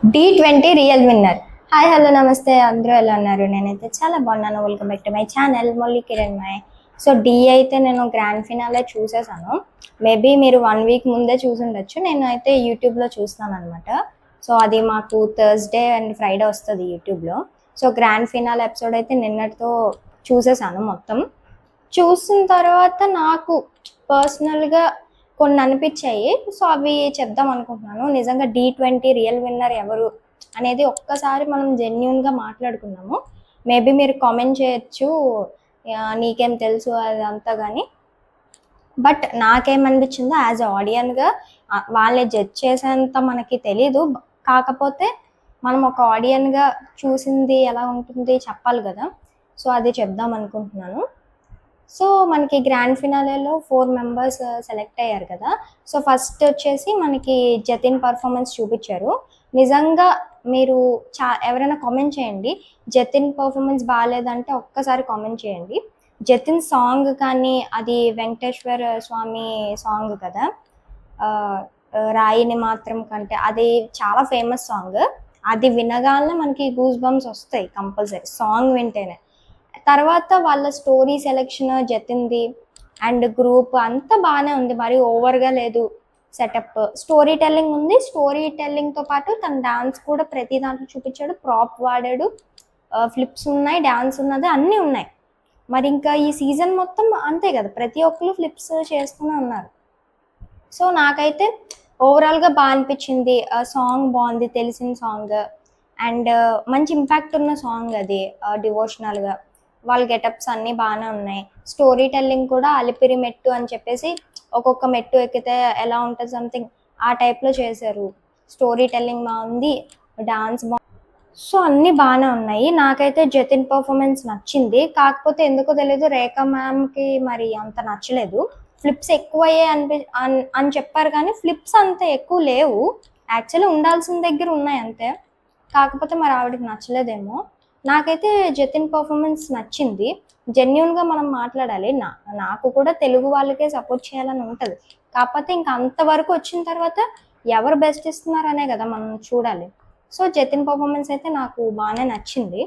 D20 real winner. Hi hello నమస్తే, అందరూ ఎలా ఉన్నారు? నేనైతే చాలా బాగున్నాను. Welcome back to my channel Molli Kiran my. So డి అయితే నేను గ్రాండ్ ఫినాలే చూసేసాను. మేబీ మీరు 1 వీక్ ముందే చూసుండొచ్చు. నేను అయితే యూట్యూబ్లో చూస్తాను అనమాట. సో అది మాకు థర్స్డే అండ్ ఫ్రైడే వస్తుంది యూట్యూబ్లో. సో గ్రాండ్ ఫినాల్ ఎపిసోడ్ అయితే నిన్నటితో చూసేసాను మొత్తం. చూసిన తర్వాత నాకు పర్సనల్గా కొన్ని అనిపించాయి. సో అవి చెప్దాం అనుకుంటున్నాను. నిజంగా D20 రియల్ విన్నర్ ఎవరు అనేది ఒక్కసారి మనం జెన్యున్గా మాట్లాడుకుందాము. మేబీ మీరు కామెంట్ చేయొచ్చు, నీకేం తెలుసు అదంతా. కానీ బట్ నాకేమనిపించిందో యాజ్ ఆడియన్గా వాళ్ళే జడ్జ్ చేసేంత మనకి తెలీదు. కాకపోతే మనం ఒక ఆడియన్గా చూసింది ఎలా ఉంటుంది చెప్పాలి కదా. సో అది చెప్దాం అనుకుంటున్నాను. సో మనకి గ్రాండ్ ఫినాలేలో 4 మెంబర్స్ సెలెక్ట్ అయ్యారు కదా. సో ఫస్ట్ వచ్చేసి మనకి జతిన్ పర్ఫార్మెన్స్ చూపించారు. నిజంగా మీరు ఎవరైనా కామెంట్ చేయండి, జతిన్ పర్ఫార్మెన్స్ బాగాలేదంటే ఒక్కసారి కామెంట్ చేయండి. జతిన్ సాంగ్ కానీ, అది వెంకటేశ్వర స్వామి సాంగ్ కదా, రాయిని మాత్రం కంటే, అది చాలా ఫేమస్ సాంగ్. అది వినగానే మనకి గూస్ బంప్స్ వస్తాయి కంపల్సరీ సాంగ్ వింటేనే. తర్వాత వాళ్ళ స్టోరీ సెలెక్షన్ జతిన్ది అండ్ గ్రూప్ అంతా బాగానే ఉంది, మరి ఓవర్గా లేదు. సెటప్ స్టోరీ టెల్లింగ్ ఉంది. స్టోరీ టెల్లింగ్తో పాటు తన డాన్స్ కూడా ప్రతి దాంట్లో చూపించాడు. ప్రాప్ వాడాడు, ఫ్లిప్స్ ఉన్నాయి, డాన్స్ ఉన్నది, అన్నీ ఉన్నాయి. మరి ఇంకా ఈ సీజన్ మొత్తం అంతే కదా, ప్రతి ఒక్కరు ఫ్లిప్స్ చేస్తూనే ఉన్నారు. సో నాకైతే ఓవరాల్గా బాగా అనిపించింది. సాంగ్ బాగుంది, తెలిసిన సాంగ్ అండ్ మంచి ఇంపాక్ట్ ఉన్న సాంగ్ అది, డివోషనల్గా. వాళ్ళ గెటప్స్ అన్నీ బాగానే ఉన్నాయి. స్టోరీ టెల్లింగ్ కూడా అలిపిరి మెట్టు అని చెప్పేసి ఒక్కొక్క మెట్టు ఎక్కితే ఎలా ఉంటుంది సంథింగ్ ఆ టైప్లో చేశారు. స్టోరీ టెల్లింగ్ బాగుంది, డాన్స్ బాగుంది. సో అన్నీ బాగానే ఉన్నాయి. నాకైతే జతిన్ పర్ఫార్మెన్స్ నచ్చింది. కాకపోతే ఎందుకో తెలియదు, రేఖా మ్యామ్కి మరి అంత నచ్చలేదు. ఫ్లిప్స్ ఎక్కువ అయ్యాయి అని చెప్పారు, కానీ ఫ్లిప్స్ అంత ఎక్కువ లేవు. యాక్చువల్లీ ఉండాల్సిన దగ్గర ఉన్నాయి అంతే. కాకపోతే మరి ఆవిడకి నచ్చలేదేమో. నాకైతే జతిన్ పర్ఫార్మెన్స్ నచ్చింది. జెన్యున్గా మనం మాట్లాడాలి. నాకు కూడా తెలుగు వాళ్ళకే సపోర్ట్ చేయాలని ఉంటుంది. కాకపోతే ఇంకా అంతవరకు వచ్చిన తర్వాత ఎవరు బెస్ట్ ఇస్తున్నారనే కదా మనం చూడాలి. సో జతిన్ పర్ఫార్మెన్స్ అయితే నాకు బాగానే నచ్చింది.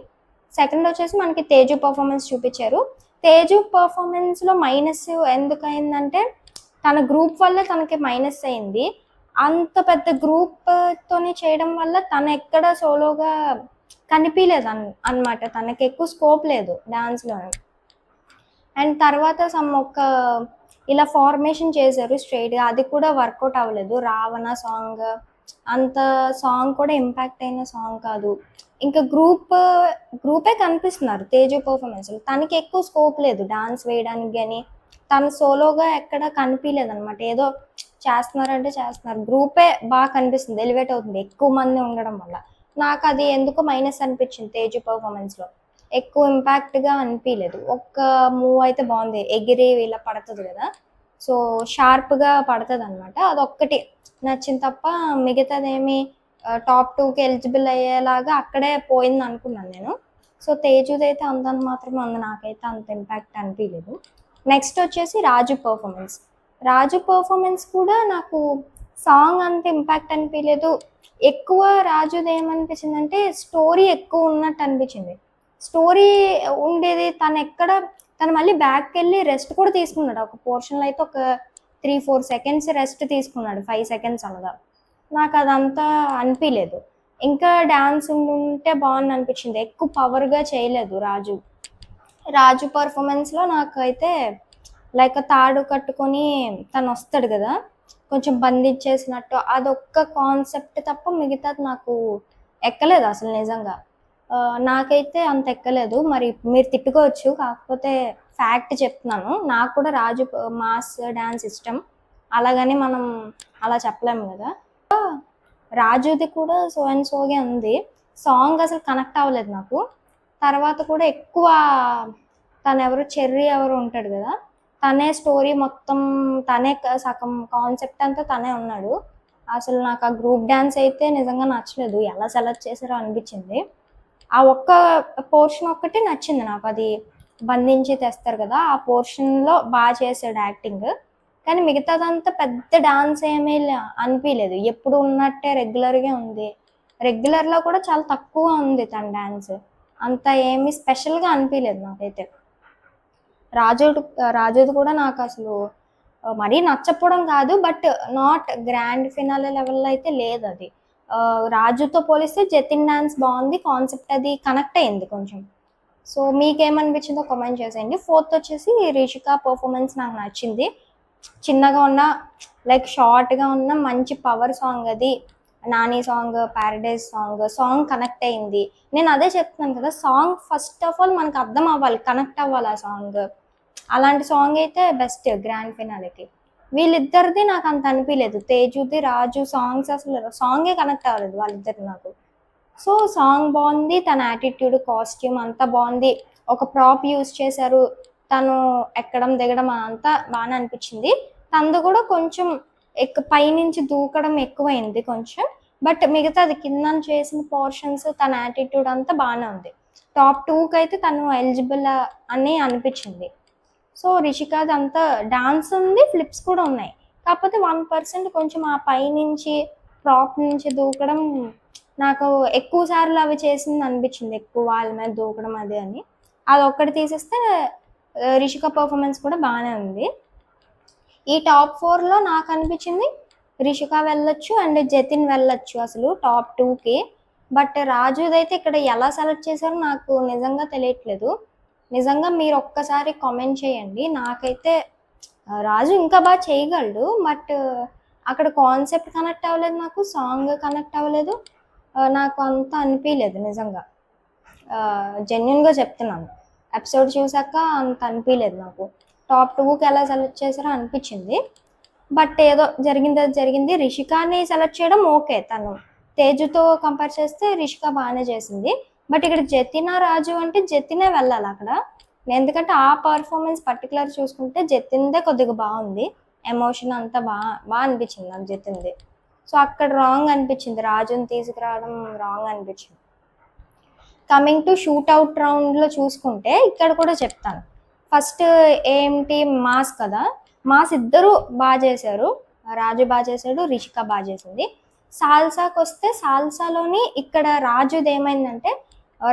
సెకండ్ వచ్చేసి మనకి తేజు పర్ఫార్మెన్స్ చూపించారు. తేజు పర్ఫార్మెన్స్లో మైనస్ ఎందుకు అయిందంటే, తన గ్రూప్ వల్ల తనకి మైనస్ అయింది. అంత పెద్ద గ్రూప్తోని చేయడం వల్ల తను ఎక్కడ సోలోగా కనిపించలేదు అనమాట. తనకి ఎక్కువ స్కోప్ లేదు డాన్స్లో. అండ్ తర్వాత ఒక ఇలా ఫార్మేషన్ చేశారు స్ట్రైట్గా, అది కూడా వర్కౌట్ అవ్వలేదు. రావణ సాంగ్ అంత సాంగ్ కూడా ఇంపాక్ట్ అయిన సాంగ్ కాదు. ఇంకా గ్రూపే కనిపిస్తున్నారు తేజు పర్ఫార్మెన్స్లో. తనకి ఎక్కువ స్కోప్ లేదు డాన్స్ వేయడానికి, కానీ తను సోలోగా ఎక్కడ కనిపించలేదు అనమాట. ఏదో చేస్తున్నారంటే చేస్తున్నారు, గ్రూపే బాగా కనిపిస్తుంది, ఎలివేట్ అవుతుంది ఎక్కువ మంది ఉండడం వల్ల. నాకు అది ఎందుకు మైనస్ అనిపించింది. తేజు పర్ఫార్మెన్స్లో ఎక్కువ ఇంపాక్ట్గా అనిపించలేదు. ఒక్క మూవ్ అయితే బాగుంది, ఎగిరి ఇలా పడుతుంది కదా, సో షార్ప్గా పడుతుంది అనమాట. అదొక్కటి నచ్చింది తప్ప మిగతాదేమి టాప్ 2కి ఎలిజిబుల్ అయ్యేలాగా అక్కడే పోయింది అనుకున్నాను నేను. సో తేజుది అయితే అంతంత మాత్రమే ఉంది, నాకైతే అంత ఇంపాక్ట్ అనిపించలేదు. నెక్స్ట్ వచ్చేసి రాజు పర్ఫార్మెన్స్. రాజు పర్ఫార్మెన్స్ కూడా నాకు సాంగ్ అంత ఇంపాక్ట్ అనిపించలేదు. ఎక్కువ రాజుది ఏమనిపించింది అంటే, స్టోరీ ఎక్కువ ఉన్నట్టు అనిపించింది. స్టోరీ ఉండేది, తను మళ్ళీ బ్యాక్కి వెళ్ళి రెస్ట్ కూడా తీసుకున్నాడు. ఒక పోర్షన్లో అయితే ఒక 3-4 సెకండ్స్ రెస్ట్ తీసుకున్నాడు, 5 సెకండ్స్ అనగా. నాకు అదంతా అనిపించలేదు. ఇంకా డ్యాన్స్ ఉంటే బాగుంది అనిపించింది. ఎక్కువ పవర్గా చేయలేదు రాజు పర్ఫార్మెన్స్లో. నాకైతే లైక్ తాడు కట్టుకొని తను వస్తాడు కదా, కొంచెం బంధించేసినట్టు, అదొక్క కాన్సెప్ట్ తప్ప మిగతాది నాకు ఎక్కలేదు అసలు నిజంగా. నాకైతే అంత ఎక్కలేదు. మరి మీరు తిట్టుకోవచ్చు, కాకపోతే ఫ్యాక్ట్ చెప్తున్నాను. నాకు కూడా రాజు మాస్ డ్యాన్స్ ఇష్టం, అలాగని మనం అలా చెప్పలేము కదా. రాజుది కూడా సో అండ్ సోగే ఉంది. సాంగ్ అసలు కనెక్ట్ అవ్వలేదు నాకు. తర్వాత కూడా ఎక్కువ తను ఎవరు చెర్రీ ఎవరు ఉంటాడు కదా, తనే స్టోరీ మొత్తం, తనే సగం కాన్సెప్ట్ అంతా తనే ఉన్నాడు. అసలు నాకు ఆ గ్రూప్ డ్యాన్స్ అయితే నిజంగా నచ్చలేదు, ఎలా సెలెక్ట్ చేశారో అనిపించింది. ఆ ఒక్క పోర్షన్ ఒక్కటి నచ్చింది నాకు, అది బంధించి తెస్తారు కదా, ఆ పోర్షన్లో బాగా చేశాడు యాక్టింగ్. కానీ మిగతాదంతా పెద్ద డాన్స్ ఏమీ అనిపించలేదు, ఎప్పుడు ఉన్నట్టే రెగ్యులర్గా ఉంది. రెగ్యులర్లో కూడా చాలా తక్కువ ఉంది తన డ్యాన్స్. అంత ఏమి స్పెషల్గా అనిపించలేదు నాకైతే. రాజుది కూడా నాకు అసలు మరీ నచ్చకపోవడం కాదు, బట్ నాట్ గ్రాండ్ ఫినాలే లెవెల్లో అయితే లేదు అది. రాజుతో పోలిస్తే జతిన్ డాన్స్ బాగుంది, కాన్సెప్ట్ అది కనెక్ట్ అయింది కొంచెం. సో మీకేమనిపించిందో కామెంట్ చేసేయండి. ఫోర్త్ వచ్చేసి రిషిక పర్ఫార్మెన్స్ నాకు నచ్చింది. చిన్నగా ఉన్న లైక్ షార్ట్గా ఉన్న మంచి పవర్ సాంగ్ అది. Nani song, Paradise song connect అయింది. నేను అదే చెప్తున్నాను కదా, సాంగ్ ఫస్ట్ ఆఫ్ ఆల్ మనకు అర్థం అవ్వాలి, కనెక్ట్ అవ్వాలి ఆ సాంగ్. అలాంటి సాంగ్ అయితే బెస్ట్ గ్రాండ్ ఫినాలేకి. వీళ్ళిద్దరిది నాకు అంత అనిపించలేదు. తేజుది, రాజు సాంగ్స్ అసలు సాంగే కనెక్ట్ అవ్వలేదు వాళ్ళిద్దరు నాకు. సో సాంగ్ బాగుంది, తన యాటిట్యూడ్, కాస్ట్యూమ్ అంతా బాగుంది. ఒక ప్రాప్ యూజ్ చేశారు, తను ఎక్కడం దిగడం అంతా బాగానే అనిపించింది. తనది కూడా కొంచెం పైనుంచి దూకడం ఎక్కువైంది కొంచెం, బట్ మిగతాది కింద చేసిన పోర్షన్స్, తన యాటిట్యూడ్ అంతా బాగానే ఉంది. టాప్ 2కి అయితే తను ఎలిజిబుల్ అని అనిపించింది. సో రిషికాది అంతా డాన్స్ ఉంది, ఫ్లిప్స్ కూడా ఉన్నాయి. కాకపోతే 1% కొంచెం ఆ పైనుంచి ప్రాప్ నుంచి దూకడం నాకు ఎక్కువ సార్లు అవి చేసింది అనిపించింది, ఎక్కువ వాళ్ళ మీద దూకడం అది అని. అది ఒక్కటి తీసేస్తే రిషిక పర్ఫార్మెన్స్ కూడా బాగానే ఉంది. ఈ టాప్ 4లో నాకు అనిపించింది రిషిక వెళ్ళొచ్చు అండ్ జతిన్ వెళ్ళొచ్చు అసలు టాప్ 2కి. బట్ రాజుదైతే ఇక్కడ ఎలా సెలెక్ట్ చేశారో నాకు నిజంగా తెలియట్లేదు. నిజంగా మీరు ఒక్కసారి కామెంట్ చేయండి. నాకైతే రాజు ఇంకా బాగా చేయగలడు, బట్ అక్కడ కాన్సెప్ట్ కనెక్ట్ అవ్వలేదు, నాకు సాంగ్ కనెక్ట్ అవ్వలేదు, నాకు అంత అనిపించలేదు నిజంగా. జెన్యున్గా చెప్తున్నాను, ఎపిసోడ్ చూసాక అంత అనిపించలేదు నాకు. టాప్ 2కి ఎలా సెలెక్ట్ చేశారో అనిపించింది, బట్ ఏదో జరిగింది. రిషికాని సెలెక్ట్ చేయడం ఓకే, తను తేజుతో కంపేర్ చేస్తే రిషిక బాగానే చేసింది. బట్ ఇక్కడ జతినా రాజు అంటే జతినే వెళ్ళాలి అక్కడ, ఎందుకంటే ఆ పర్ఫార్మెన్స్ పర్టికులర్ చూసుకుంటే జతిన్దే కొద్దిగా బాగుంది. ఎమోషన్ అంతా బాగా అనిపించింది నాకు జతిన్ది. సో అక్కడ రాంగ్ అనిపించింది, రాజుని తీసుకురావడం రాంగ్ అనిపించింది. కమింగ్ టు షూట్అవుట్ రౌండ్లో చూసుకుంటే ఇక్కడ కూడా చెప్తాను. ఫస్ట్ ఏంటి, మాస్ కదా, మాస్ ఇద్దరు బాగా చేశారు. రాజు బాగా చేశాడు, రిషిక బాగా చేసింది. సాల్సాకి వస్తే సాల్సాలోని ఇక్కడ రాజుది ఏమైందంటే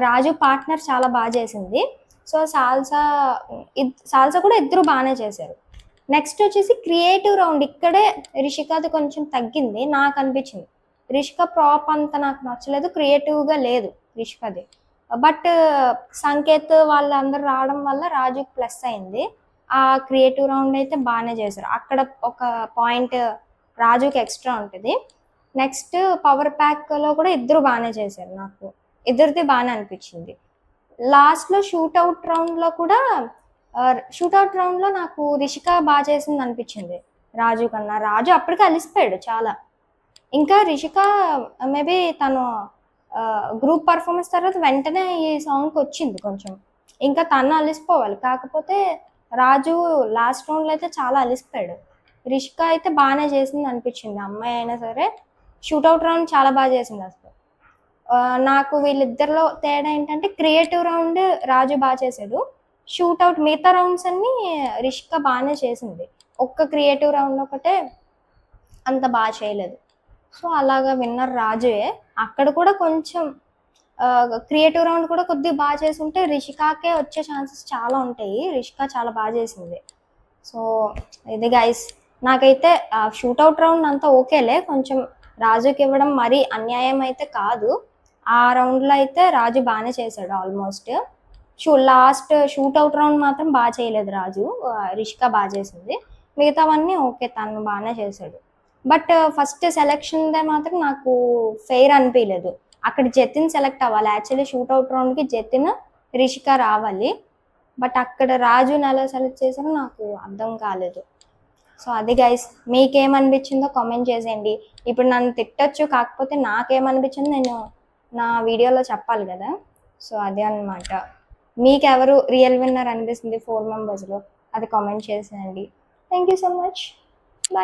రాజు పార్ట్నర్ చాలా బాగా చేసింది. సో సాల్సా కూడా ఇద్దరు బాగానే చేశారు. నెక్స్ట్ వచ్చేసి క్రియేటివ్ రౌండ్, ఇక్కడే రిషికది కొంచెం తగ్గింది నాకు అనిపించింది. రిషిక ప్రాప్ అంత నాకు నచ్చలేదు, క్రియేటివ్గా లేదు రిషికది. బట్ సంకేత్ వాళ్ళందరూ రావడం వల్ల రాజుకి ప్లస్ అయింది. ఆ క్రియేటివ్ రౌండ్ అయితే బాగానే చేశారు, అక్కడ ఒక పాయింట్ రాజుకి ఎక్స్ట్రా ఉంటుంది. నెక్స్ట్ పవర్ ప్యాక్లో కూడా ఇద్దరు బాగానే చేశారు, నాకు ఇద్దరిది బాగానే అనిపించింది. లాస్ట్లో షూట్అవుట్ రౌండ్లో నాకు రిషిక బాగా చేసింది అనిపించింది రాజు కన్నా. రాజు అప్పటికే అలిసిపోయాడు చాలా. ఇంకా రిషిక మేబీ తను గ్రూప్ పర్ఫార్మెన్స్ తర్వాత వెంటనే ఈ సాంగ్కి వచ్చింది కొంచెం, ఇంకా తను అలిసిపోవాలి. కాకపోతే రాజు లాస్ట్ రౌండ్లో అయితే చాలా అలిసిపోయాడు. రిషిక అయితే బాగానే చేసింది అనిపించింది, అమ్మాయి అయినా సరే. షూట్అవుట్ రౌండ్ చాలా బాగా చేసింది అసలు. నాకు వీళ్ళిద్దరిలో తేడా ఏంటంటే క్రియేటివ్ రౌండ్ రాజు బాగా చేశాడు, షూట్అవుట్ మిగతా రౌండ్స్ అన్నీ రిషిక బాగానే చేసింది. ఒక్క క్రియేటివ్ రౌండ్ ఒకటే అంత బాగా చేయలేదు. సో అలాగా విన్నర్ రాజుయే. అక్కడ కూడా కొంచెం క్రియేటివ్ రౌండ్ కూడా కొద్దిగా బాగా చేసి ఉంటే రిషికాకే వచ్చే ఛాన్సెస్ చాలా ఉంటాయి. రిషిక చాలా బాగా చేసింది. సో ఇది గైస్, నాకైతే షూట్అవుట్ రౌండ్ అంతా ఓకేలే, కొంచెం రాజుకి ఇవ్వడం మరీ అన్యాయం అయితే కాదు. ఆ రౌండ్లో అయితే రాజు బాగానే చేశాడు ఆల్మోస్ట్. లాస్ట్ షూట్అవుట్ రౌండ్ మాత్రం బాగా చేయలేదు రాజు, రిషిక బాగా చేసింది. మిగతావన్నీ ఓకే, తను బాగానే చేశాడు. బట్ ఫస్ట్ సెలెక్షన్దే మాత్రం నాకు ఫెయిర్ అనిపించలేదు. అక్కడ జతిన్ సెలెక్ట్ అవ్వాలి, యాక్చువల్లీ షూట్అవుట్ రౌండ్కి జతిన్, రిషిక రావాలి. బట్ అక్కడ రాజుని ఎలా సెలెక్ట్ చేశారో నాకు అర్థం కాలేదు. సో అది గైస్, మీకేమనిపించిందో కామెంట్ చేసేయండి. ఇప్పుడు నన్ను తిట్టచ్చు, కాకపోతే నాకేమనిపించిందో నేను నా వీడియోలో చెప్పాలి కదా. సో అదే అనమాట. మీకు ఎవరు రియల్ విన్నర్ అనిపిస్తుంది 4 మెంబర్స్లో, అది కామెంట్ చేసేయండి. Thank you so much.